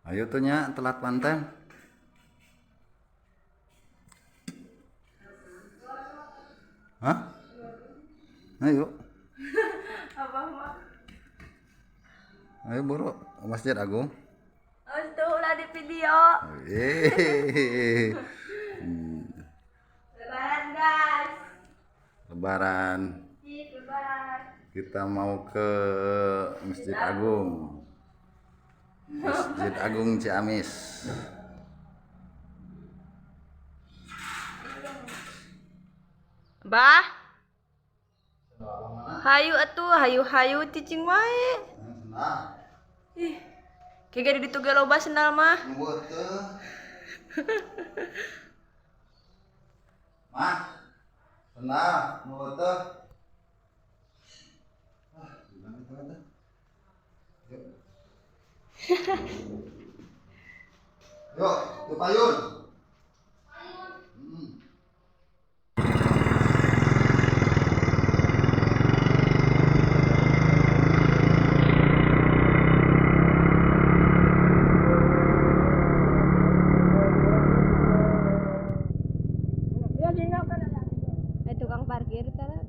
Ayo tuh nya telat panten. Hah? Ayo. Abah mah. Ayo buru Masjid Agung. Oh, itu ulah di video. Eh. Lebaran, guys. Lebaran. Lebaran. Kita mau ke Masjid Agung. Masjid Agung Ciamis. Bah. Hayu atuh, hayu cicing wae. Ih. Kayak di tugas loba sendal mah. Mah, senang, mau tuh. Yuk, ke payun. Tukang parkir kan.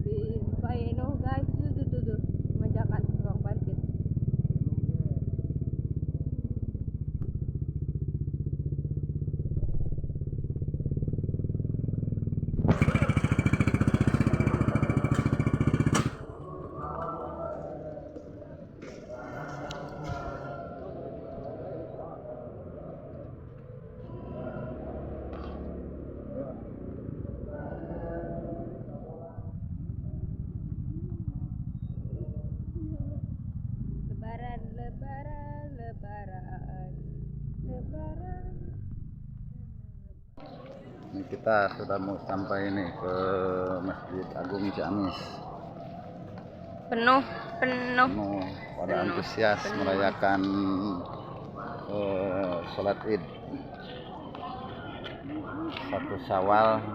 Di Paino guys, tuh. Menjakan tukang parkir. Lebaran. Ini kita sudah mau sampai ini ke Masjid Agung Ciamis. Penuh. Pada antusias merayakan sholat Id 1 Syawal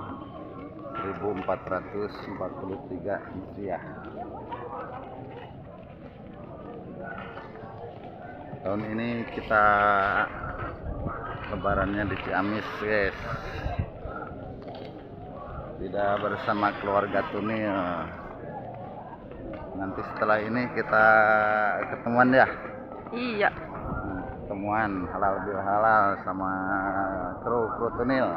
1443 Hijriah. Tahun ini kita lebarannya di Ciamis, guys. Tidak bersama keluarga Tunil. Nanti setelah ini kita ketemuan ya. Iya. Ketemuan halal bil halal sama kru Tunil.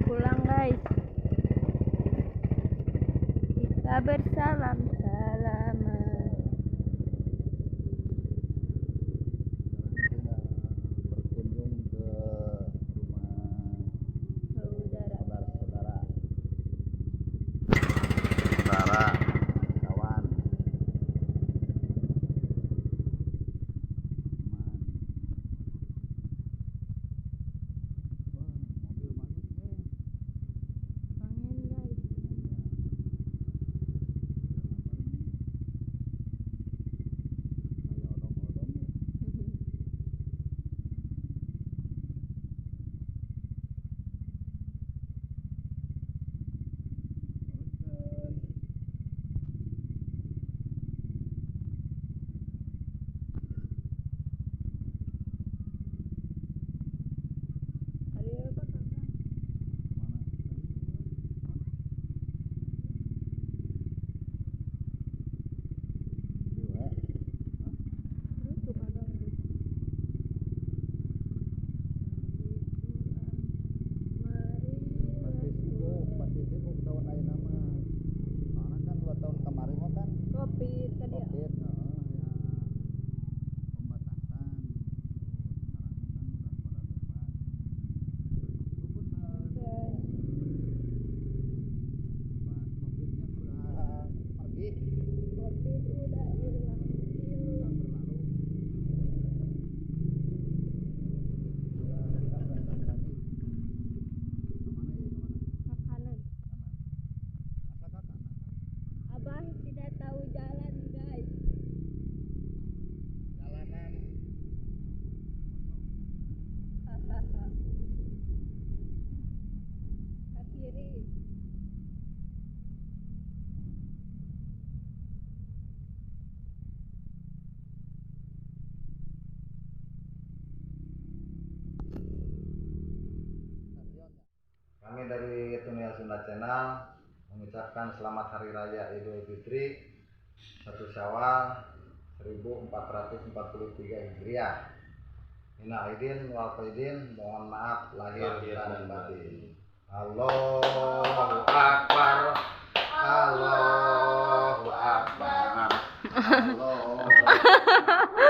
Pulang guys. Kita bersalam salaman. Berkunjung ke rumah saudara kawan. Angin guys. Kami dari Tunia Sunda Channel mengucapkan selamat Hari Raya Idul Fitri 1 Syawal 1443 Hijriah. Minal aidin wal faidin, mohon maaf lahir dan batin. Allahu Akbar, Allahu Akbar, Allahu Akbar.